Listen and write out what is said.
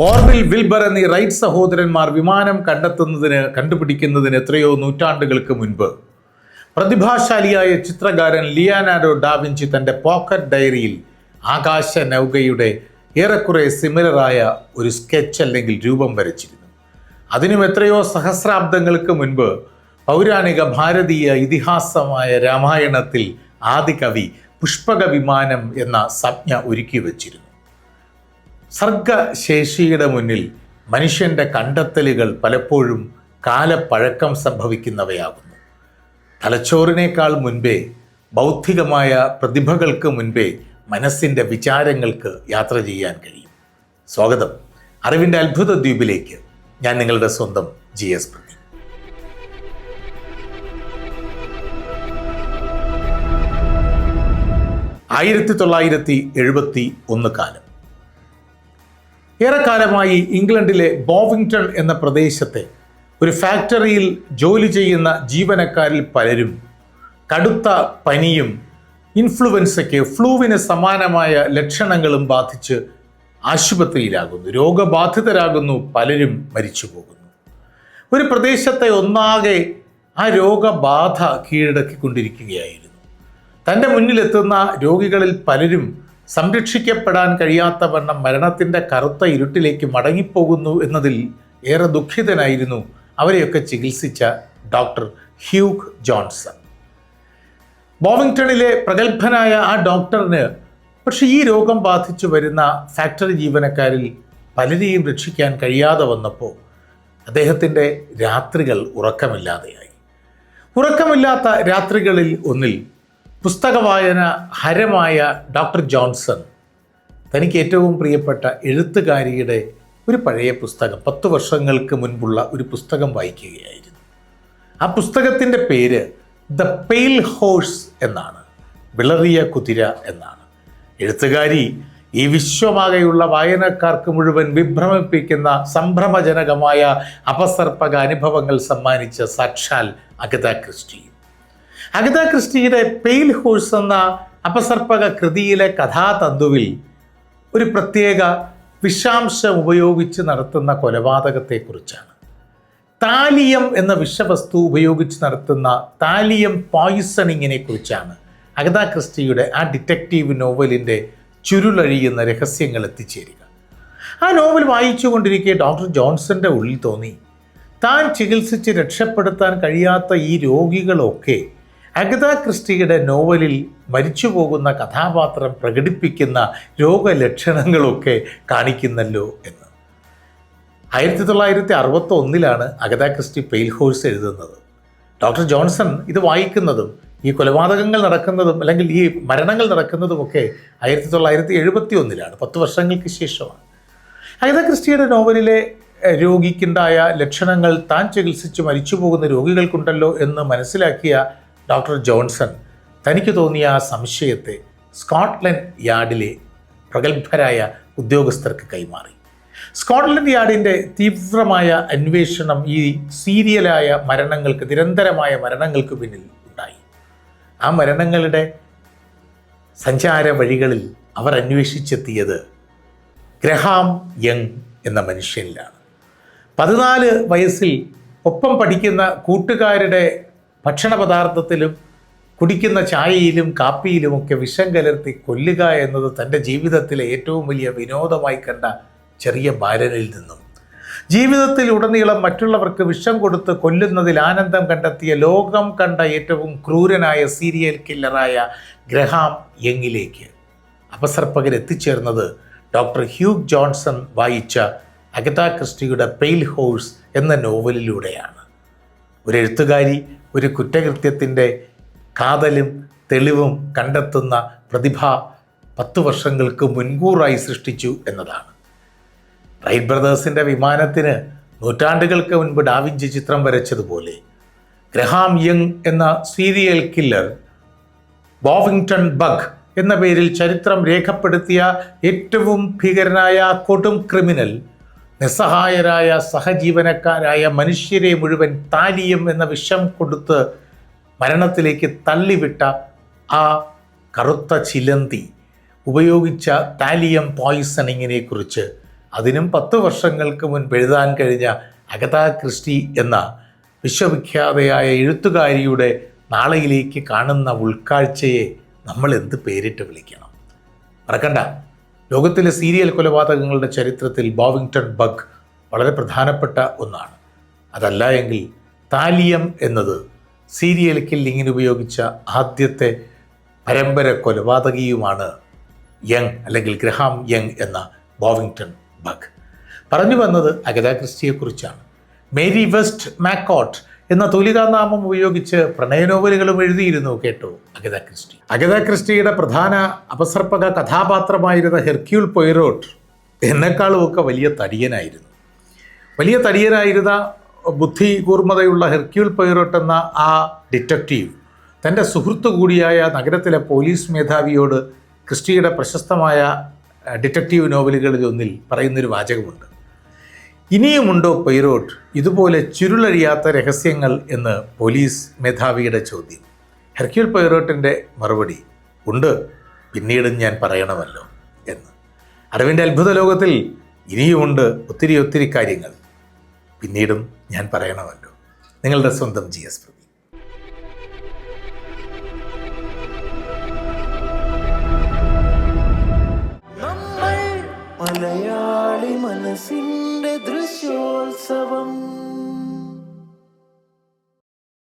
Orville Wilbur എന്നീ right സഹോദരന്മാർ വിമാനം കണ്ടുപിടിക്കുന്നതിന് എത്രയോ നൂറ്റാണ്ടുകൾക്ക് മുൻപ് പ്രതിഭാശാലിയായ ചിത്രകാരൻ ലിയോനാർഡോ ഡാവിഞ്ചി തൻ്റെ പോക്കറ്റ് ഡയറിയിൽ ആകാശ നൗകയുടെ ഏറെക്കുറെ സിമിലറായ ഒരു സ്കെച്ച് അല്ലെങ്കിൽ രൂപം വരച്ചിരുന്നു. അതിനും എത്രയോ സഹസ്രാബ്ദങ്ങൾക്ക് മുൻപ് പൗരാണിക ഭാരതീയ ഇതിഹാസമായ രാമായണത്തിൽ ആദികവി പുഷ്പക വിമാനം എന്ന സംജ്ഞ ഒരുക്കി വച്ചിരുന്നു. സർഗശേഷിയുടെ മുന്നിൽ മനുഷ്യൻ്റെ കണ്ടെത്തലുകൾ പലപ്പോഴും കാലപ്പഴക്കം സംഭവിക്കുന്നവയാകുന്നു. തലച്ചോറിനേക്കാൾ മുൻപേ, ബൗദ്ധികമായ പ്രതിഭകൾക്ക് മുൻപേ മനസ്സിൻ്റെ വിചാരങ്ങൾക്ക് യാത്ര ചെയ്യാൻ കഴിയും. സ്വാഗതം അറിവിൻ്റെ അത്ഭുത ദ്വീപിലേക്ക്. ഞാൻ നിങ്ങളുടെ സ്വന്തം GS പ്രദീപ്. 1971 കാലം. ഏറെക്കാലമായി ഇംഗ്ലണ്ടിലെ ബോവിങ്ടൺ എന്ന പ്രദേശത്തെ ഒരു ഫാക്ടറിയിൽ ജോലി ചെയ്യുന്ന ജീവനക്കാരിൽ പലരും കടുത്ത പനിയും ഇൻഫ്ലുവൻസയ്ക്ക് ഫ്ലൂവിന് സമാനമായ ലക്ഷണങ്ങളും ബാധിച്ച് ആശുപത്രിയിലാകുന്നു. രോഗബാധിതരാകുന്നു. പലരും മരിച്ചു പോകുന്നു. ഒരു പ്രദേശത്തെ ഒന്നാകെ ആ രോഗബാധ കീഴടക്കിക്കൊണ്ടിരിക്കുകയായിരുന്നു. തൻ്റെ മുന്നിലെത്തുന്ന രോഗികളിൽ പലരും സംരക്ഷിക്കപ്പെടാൻ കഴിയാത്തവണ്ണം മരണത്തിൻ്റെ കറുത്ത ഇരുട്ടിലേക്ക് മടങ്ങിപ്പോകുന്നു എന്നതിൽ ഏറെ ദുഃഖിതനായിരുന്നു അവരെയൊക്കെ ചികിത്സിച്ച ഡോക്ടർ ഹ്യൂഗ് ജോൺസൺ. ബോവിങ്ടണിലെ പ്രഗത്ഭനായ ആ ഡോക്ടറിന് പക്ഷേ ഈ രോഗം ബാധിച്ചു വരുന്ന ഫാക്ടറി ജീവനക്കാരിൽ പലരെയും രക്ഷിക്കാൻ കഴിയാതെ വന്നപ്പോൾ അദ്ദേഹത്തിൻ്റെ രാത്രികൾ ഉറക്കമില്ലാതെയായി. ഉറക്കമില്ലാത്ത രാത്രികളിൽ ഒന്നിൽ പുസ്തക വായന ഹരമായ ഡോക്ടർ ജോൺസൺ തനിക്ക് ഏറ്റവും പ്രിയപ്പെട്ട എഴുത്തുകാരിയുടെ ഒരു പഴയ പുസ്തകം, 10 വർഷങ്ങൾക്ക് മുൻപുള്ള ഒരു പുസ്തകം വായിക്കുകയായിരുന്നു. ആ പുസ്തകത്തിൻ്റെ പേര് ദ പെയിൽ ഹോഴ്സ് എന്നാണ്, വിളറിയ കുതിര എന്നാണ്. എഴുത്തുകാരി ഈ വിശ്വമാകെയുള്ള വായനക്കാർക്ക് മുഴുവൻ വിഭ്രമിപ്പിക്കുന്ന സംഭ്രമജനകമായ അപസർപ്പക അനുഭവങ്ങൾ സമ്മാനിച്ച സാക്ഷാൽ അഗത ക്രിസ്റ്റി. അഗത ക്രിസ്റ്റിയുടെ പെയിൽ ഹോഴ്സ് എന്ന അപസർപ്പക കൃതിയിലെ കഥാതന്തുവിൽ ഒരു പ്രത്യേക വിഷാംശം ഉപയോഗിച്ച് നടത്തുന്ന കൊലപാതകത്തെക്കുറിച്ചാണ്. താലിയം എന്ന വിഷവസ്തു ഉപയോഗിച്ച് നടത്തുന്ന താലിയം പോയിസണിങ്ങിനെ കുറിച്ചാണ് അഗത ക്രിസ്റ്റിയുടെ ആ ഡിറ്റക്റ്റീവ് നോവലിൻ്റെ ചുരുളഴിയുന്ന രഹസ്യങ്ങൾ എത്തിച്ചേരുക. ആ നോവൽ വായിച്ചു കൊണ്ടിരിക്കെ ഡോക്ടർ ജോൺസന്റെ ഉള്ളിൽ തോന്നി, താൻ ചികിത്സിച്ച് രക്ഷപ്പെടുത്താൻ കഴിയാത്ത ഈ രോഗികളൊക്കെ അഗത ക്രിസ്റ്റിയുടെ നോവലിൽ മരിച്ചു പോകുന്ന കഥാപാത്രം പ്രകടിപ്പിക്കുന്ന രോഗലക്ഷണങ്ങളൊക്കെ കാണിക്കുന്നല്ലോ എന്ന്. 1961 അഗത ക്രിസ്റ്റി പെയിൽ ഹോഴ്സ് എഴുതുന്നത്. ഡോക്ടർ ജോൺസൺ ഇത് വായിക്കുന്നതും ഈ കൊലപാതകങ്ങൾ നടക്കുന്നതും അല്ലെങ്കിൽ ഈ മരണങ്ങൾ നടക്കുന്നതുമൊക്കെ 1971 10 വർഷങ്ങൾക്ക് ശേഷമാണ്. അഗത ക്രിസ്റ്റിയുടെ നോവലിലെ രോഗിക്കുണ്ടായ ലക്ഷണങ്ങൾ താൻ ചികിത്സിച്ച് മരിച്ചു പോകുന്ന രോഗികൾക്കുണ്ടല്ലോ എന്ന് മനസ്സിലാക്കിയ ഡോക്ടർ ജോൺസൺ തനിക്ക് തോന്നിയ ആ സംശയത്തെ സ്കോട്ട്ലൻഡ് യാർഡിലെ പ്രഗത്ഭരായ ഉദ്യോഗസ്ഥർക്ക് കൈമാറി. സ്കോട്ട്ലൻഡ് യാർഡിൻ്റെ തീവ്രമായ അന്വേഷണം ഈ സീരിയലായ മരണങ്ങൾക്ക്, നിരന്തരമായ മരണങ്ങൾക്ക് പിന്നിൽ ഉണ്ടായി. ആ മരണങ്ങളുടെ സഞ്ചാര വഴികളിൽ അവർ അന്വേഷിച്ചെത്തിയത് ഗ്രഹാം യങ് എന്ന മനുഷ്യനിലാണ്. 14 വയസ്സിൽ ഒപ്പം പഠിക്കുന്ന കൂട്ടുകാരുടെ ഭക്ഷണ പദാർത്ഥത്തിലും കുടിക്കുന്ന ചായയിലും കാപ്പിയിലുമൊക്കെ വിഷം കലർത്തി കൊല്ലുക എന്നത് തൻ്റെ ജീവിതത്തിലെ ഏറ്റവും വലിയ വിനോദമായി കണ്ട ചെറിയ ബാലനിൽ നിന്നും ജീവിതത്തിൽ ഉടനീളം മറ്റുള്ളവർക്ക് വിഷം കൊടുത്ത് കൊല്ലുന്നതിൽ ആനന്ദം കണ്ടെത്തിയ ലോകം കണ്ട ഏറ്റവും ക്രൂരനായ സീരിയൽ കില്ലറായ ഗ്രഹാം യങ്ങിലേക്ക് അപസർപ്പകർ എത്തിച്ചേർന്നത് ഡോക്ടർ ഹ്യൂഗ് ജോൺസൺ വായിച്ച അഗത ക്രിസ്റ്റിയുടെ പെയിൽ ഹോഴ്സ് എന്ന നോവലിലൂടെയാണ്. ഒരു എഴുത്തുകാരി ഒരു കുറ്റകൃത്യത്തിൻ്റെ കാതലും തെളിവും കണ്ടെത്തുന്ന പ്രതിഭ 10 വർഷങ്ങൾക്ക് മുൻകൂറായി സൃഷ്ടിച്ചു എന്നതാണ്. റൈറ്റ് ബ്രദേഴ്സിൻ്റെ വിമാനത്തിന് നൂറ്റാണ്ടുകൾക്ക് മുൻപ് ഡാവിഞ്ചി ചിത്രം വരച്ചതുപോലെ ഗ്രഹാം യങ് എന്ന സീരിയൽ കില്ലർ, ബോവിങ്ടൺ ബഗ് എന്ന പേരിൽ ചരിത്രം രേഖപ്പെടുത്തിയ ഏറ്റവും ഭീകരനായ കൊടും ക്രിമിനൽ, നിസ്സഹായരായ സഹജീവനക്കാരായ മനുഷ്യരെ മുഴുവൻ താലിയം എന്ന വിഷം കൊടുത്ത് മരണത്തിലേക്ക് തള്ളിവിട്ട ആ കറുത്ത ചിലന്തി ഉപയോഗിച്ച താലിയം പോയിസണിങ്ങിനെ കുറിച്ച് അതിനും 10 വർഷങ്ങൾക്ക് മുൻപ് എഴുതാൻ കഴിഞ്ഞ അഗത ക്രിസ്റ്റി എന്ന വിശ്വവിഖ്യാതയായ എഴുത്തുകാരിയുടെ നാളെയിലേക്ക് കാണുന്ന ഉൾക്കാഴ്ചയെ നമ്മൾ എന്ത് പേരിട്ട് വിളിക്കണം? മറക്കണ്ട, ലോകത്തിലെ സീരിയൽ കൊലപാതകങ്ങളുടെ ചരിത്രത്തിൽ ബോവിങ്ടൺ ബഗ് വളരെ പ്രധാനപ്പെട്ട ഒന്നാണ്. അതല്ല എങ്കിൽ താലിയം എന്നത് സീരിയൽ കില്ലിങ്ങിന് ഉപയോഗിച്ച ആദ്യത്തെ പരമ്പര കൊലപാതകിയുമാണ് യങ് അല്ലെങ്കിൽ ഗ്രഹാം യങ് എന്ന ബോവിങ്ടൺ ബഗ്. പറഞ്ഞു വന്നത് അഗത ക്രിസ്റ്റിയെക്കുറിച്ചാണ്. മേരി വെസ്റ്റ് മാക്കോട്ട് എന്ന തൂലികാനാമം ഉപയോഗിച്ച് പ്രണയ നോവലുകളും എഴുതിയിരുന്നു കേട്ടോ അഗത ക്രിസ്റ്റി. അഗത ക്രിസ്റ്റിയുടെ പ്രധാന അപസർപ്പക കഥാപാത്രമായിരുന്ന ഹെർക്യൂൾ പൊയ്റോട്ട് എന്നെക്കാളുമൊക്കെ വലിയ തടിയനായിരുന്ന ബുദ്ധി കൂർമ്മതയുള്ള ഹെർക്യൂൾ പൊയ്റോട്ട് എന്ന ആ ഡിറ്റക്റ്റീവ് തൻ്റെ സുഹൃത്തു കൂടിയായ നഗരത്തിലെ പോലീസ് മേധാവിയോട് ക്രിസ്റ്റിയുടെ പ്രശസ്തമായ ഡിറ്റക്റ്റീവ് നോവലുകളിൽ ഒന്നിൽ പറയുന്നൊരു വാചകമുണ്ട്: ഇനിയുമുണ്ടോ പൊയ്റോട്ട് ഇതുപോലെ ചുരുളഴിയാത്ത രഹസ്യങ്ങൾ എന്ന് പോലീസ് മേധാവിയുടെ ചോദ്യം. ഹെർക്യൂൾ പൊയ്റോട്ടിൻ്റെ മറുപടി: ഉണ്ട്, പിന്നീടും ഞാൻ പറയണമല്ലോ എന്ന്. അറിവിൻ്റെ അത്ഭുത ലോകത്തിൽ ഇനിയുമുണ്ട് ഒത്തിരി കാര്യങ്ങൾ, പിന്നീടും ഞാൻ പറയണമല്ലോ. നിങ്ങളുടെ സ്വന്തം GS പ്രവീൺ. മലയാളി മനസ്സിൻ